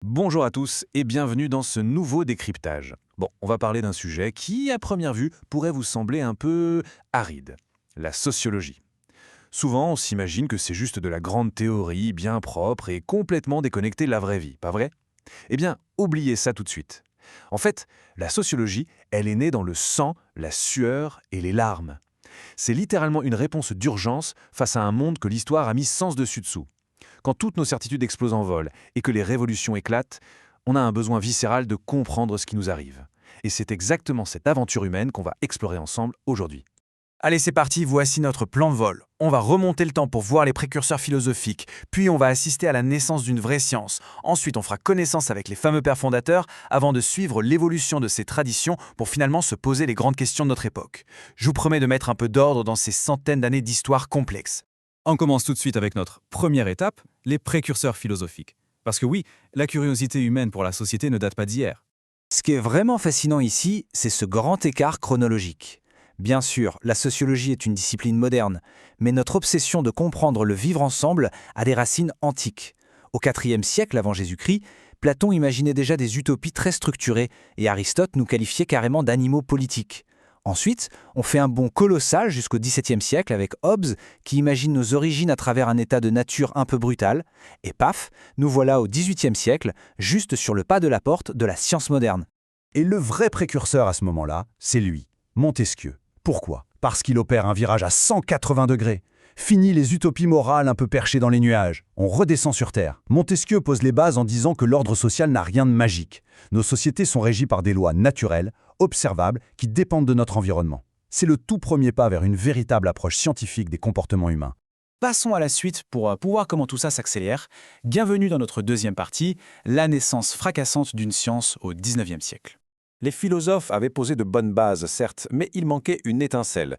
Bonjour à tous et bienvenue dans ce nouveau décryptage. Bon, on va parler d'un sujet qui, à première vue, pourrait vous sembler un peu aride, la sociologie. Souvent, on s'imagine que c'est juste de la grande théorie, bien propre et complètement déconnectée de la vraie vie, pas vrai? Eh bien, oubliez ça tout de suite. En fait, la sociologie, elle est née dans le sang, la sueur et les larmes. C'est littéralement une réponse d'urgence face à un monde que l'histoire a mis sens dessus-dessous. Quand toutes nos certitudes explosent en vol et que les révolutions éclatent, on a un besoin viscéral de comprendre ce qui nous arrive. Et c'est exactement cette aventure humaine qu'on va explorer ensemble aujourd'hui. Allez, c'est parti, voici notre plan de vol. On va remonter le temps pour voir les précurseurs philosophiques, puis on va assister à la naissance d'une vraie science. Ensuite, on fera connaissance avec les fameux pères fondateurs avant de suivre l'évolution de ces traditions pour finalement se poser les grandes questions de notre époque. Je vous promets de mettre un peu d'ordre dans ces centaines d'années d'histoire complexe. On commence tout de suite avec notre première étape, les précurseurs philosophiques. Parce que oui, la curiosité humaine pour la société ne date pas d'hier. Ce qui est vraiment fascinant ici, c'est ce grand écart chronologique. Bien sûr, la sociologie est une discipline moderne, mais notre obsession de comprendre le vivre ensemble a des racines antiques. Au IVe siècle avant Jésus-Christ, Platon imaginait déjà des utopies très structurées et Aristote nous qualifiait carrément d'animaux politiques. Ensuite, on fait un bond colossal jusqu'au XVIIe siècle avec Hobbes qui imagine nos origines à travers un état de nature un peu brutal. Et paf, nous voilà au XVIIIe siècle, juste sur le pas de la porte de la science moderne. Et le vrai précurseur à ce moment-là, c'est lui, Montesquieu. Pourquoi? Parce qu'il opère un virage à 180 degrés. Fini les utopies morales un peu perchées dans les nuages. On redescend sur Terre. Montesquieu pose les bases en disant que l'ordre social n'a rien de magique. Nos sociétés sont régies par des lois naturelles, observables, qui dépendent de notre environnement. C'est le tout premier pas vers une véritable approche scientifique des comportements humains. Passons à la suite pour voir comment tout ça s'accélère. Bienvenue dans notre deuxième partie, la naissance fracassante d'une science au XIXe siècle. Les philosophes avaient posé de bonnes bases, certes, mais il manquait une étincelle.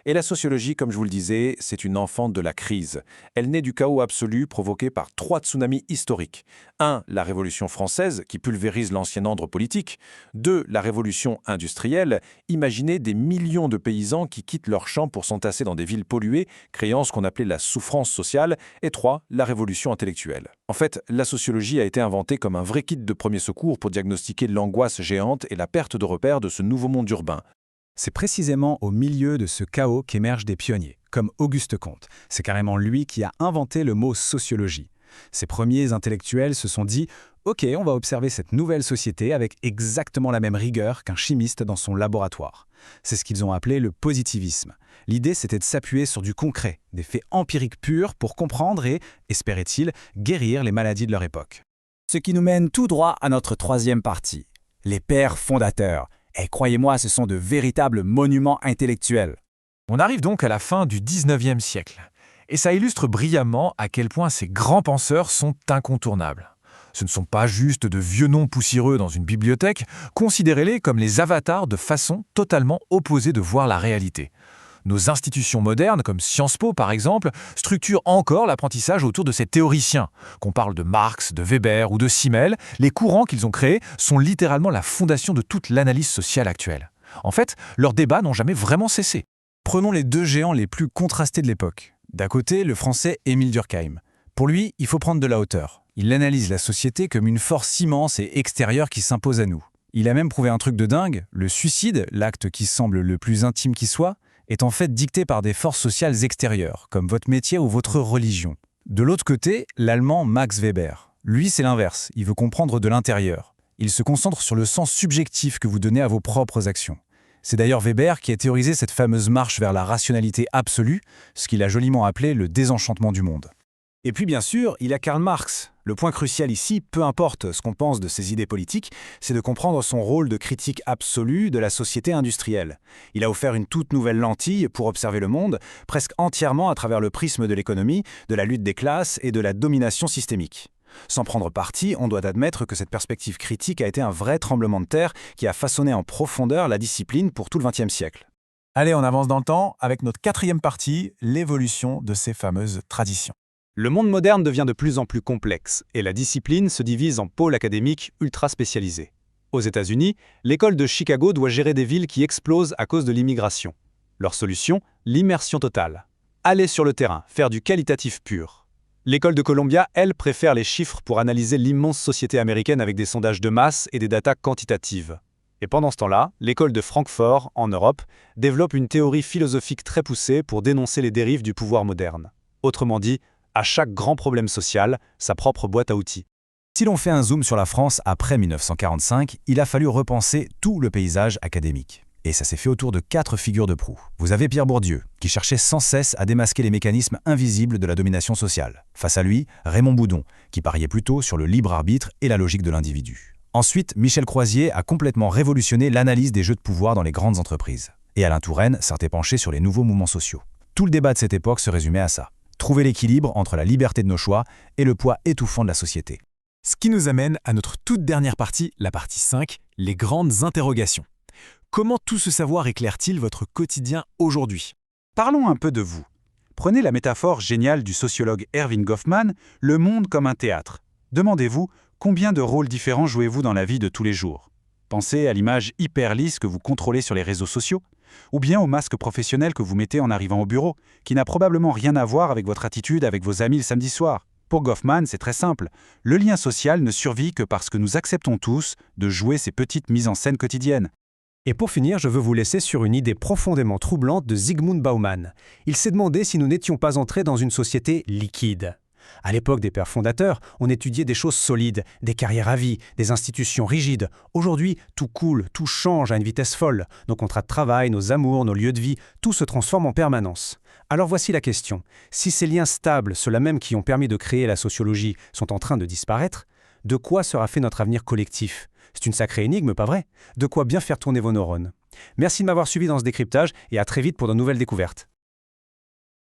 Et la sociologie, comme je vous le disais, c'est une enfant de la crise. Elle naît du chaos absolu provoqué par 3 tsunamis historiques. 1. La Révolution française, qui pulvérise l'ancien ordre politique. 2. La Révolution industrielle. Imaginez des millions de paysans qui quittent leurs champs pour s'entasser dans des villes polluées, créant ce qu'on appelait la souffrance sociale. Et 3. La Révolution intellectuelle. En fait, la sociologie a été inventée comme un vrai kit de premier secours pour diagnostiquer l'angoisse géante et la perte de repères de ce nouveau monde urbain. C'est précisément au milieu de ce chaos qu'émergent des pionniers, comme Auguste Comte. C'est carrément lui qui a inventé le mot sociologie. Ces premiers intellectuels se sont dit « Ok, on va observer cette nouvelle société avec exactement la même rigueur qu'un chimiste dans son laboratoire ». C'est ce qu'ils ont appelé le positivisme. L'idée, c'était de s'appuyer sur du concret, des faits empiriques purs pour comprendre et, espérait-il, guérir les maladies de leur époque. Ce qui nous mène tout droit à notre troisième partie, les pères fondateurs. Et croyez-moi, ce sont de véritables monuments intellectuels. On arrive donc à la fin du XIXe siècle. Et ça illustre brillamment à quel point ces grands penseurs sont incontournables. Ce ne sont pas juste de vieux noms poussiéreux dans une bibliothèque, considérez-les comme les avatars de façons totalement opposées de voir la réalité. Nos institutions modernes, comme Sciences Po par exemple, structurent encore l'apprentissage autour de ces théoriciens. Qu'on parle de Marx, de Weber ou de Simmel, les courants qu'ils ont créés sont littéralement la fondation de toute l'analyse sociale actuelle. En fait, leurs débats n'ont jamais vraiment cessé. Prenons les deux géants les plus contrastés de l'époque. D'un côté, le français Émile Durkheim. Pour lui, il faut prendre de la hauteur. Il analyse la société comme une force immense et extérieure qui s'impose à nous. Il a même prouvé un truc de dingue, le suicide, l'acte qui semble le plus intime qui soit, est en fait dicté par des forces sociales extérieures, comme votre métier ou votre religion. De l'autre côté, l'allemand Max Weber. Lui, c'est l'inverse, il veut comprendre de l'intérieur. Il se concentre sur le sens subjectif que vous donnez à vos propres actions. C'est d'ailleurs Weber qui a théorisé cette fameuse marche vers la rationalité absolue, ce qu'il a joliment appelé le désenchantement du monde. Et puis bien sûr, il y a Karl Marx. Le point crucial ici, peu importe ce qu'on pense de ses idées politiques, c'est de comprendre son rôle de critique absolue de la société industrielle. Il a offert une toute nouvelle lentille pour observer le monde, presque entièrement à travers le prisme de l'économie, de la lutte des classes et de la domination systémique. Sans prendre parti, on doit admettre que cette perspective critique a été un vrai tremblement de terre qui a façonné en profondeur la discipline pour tout le XXe siècle. Allez, on avance dans le temps avec notre quatrième partie, l'évolution de ces fameuses traditions. Le monde moderne devient de plus en plus complexe et la discipline se divise en pôles académiques ultra spécialisés. Aux États-Unis, l'école de Chicago doit gérer des villes qui explosent à cause de l'immigration. Leur solution, l'immersion totale. Aller sur le terrain, faire du qualitatif pur. L'école de Columbia, elle, préfère les chiffres pour analyser l'immense société américaine avec des sondages de masse et des datas quantitatives. Et pendant ce temps-là, l'école de Francfort, en Europe, développe une théorie philosophique très poussée pour dénoncer les dérives du pouvoir moderne. Autrement dit, à chaque grand problème social, sa propre boîte à outils. Si l'on fait un zoom sur la France après 1945, il a fallu repenser tout le paysage académique. Et ça s'est fait autour de 4 figures de proue. Vous avez Pierre Bourdieu, qui cherchait sans cesse à démasquer les mécanismes invisibles de la domination sociale. Face à lui, Raymond Boudon, qui pariait plutôt sur le libre arbitre et la logique de l'individu. Ensuite, Michel Croisier a complètement révolutionné l'analyse des jeux de pouvoir dans les grandes entreprises. Et Alain Touraine s'était penché sur les nouveaux mouvements sociaux. Tout le débat de cette époque se résumait à ça. Trouver l'équilibre entre la liberté de nos choix et le poids étouffant de la société. Ce qui nous amène à notre toute dernière partie, la partie 5, les grandes interrogations. Comment tout ce savoir éclaire-t-il votre quotidien aujourd'hui? Parlons un peu de vous. Prenez la métaphore géniale du sociologue Erving Goffman, le monde comme un théâtre. Demandez-vous, combien de rôles différents jouez-vous dans la vie de tous les jours? Pensez à l'image hyper lisse que vous contrôlez sur les réseaux sociaux, ou bien au masque professionnel que vous mettez en arrivant au bureau, qui n'a probablement rien à voir avec votre attitude avec vos amis le samedi soir. Pour Goffman, c'est très simple. Le lien social ne survit que parce que nous acceptons tous de jouer ces petites mises en scène quotidiennes. Et pour finir, je veux vous laisser sur une idée profondément troublante de Zygmunt Bauman. Il s'est demandé si nous n'étions pas entrés dans une société liquide. À l'époque des pères fondateurs, on étudiait des choses solides, des carrières à vie, des institutions rigides. Aujourd'hui, tout coule, tout change à une vitesse folle. Nos contrats de travail, nos amours, nos lieux de vie, tout se transforme en permanence. Alors voici la question. Si ces liens stables, ceux-là même qui ont permis de créer la sociologie, sont en train de disparaître, de quoi sera fait notre avenir collectif? C'est une sacrée énigme, pas vrai? De quoi bien faire tourner vos neurones. Merci de m'avoir suivi dans ce décryptage et à très vite pour de nouvelles découvertes.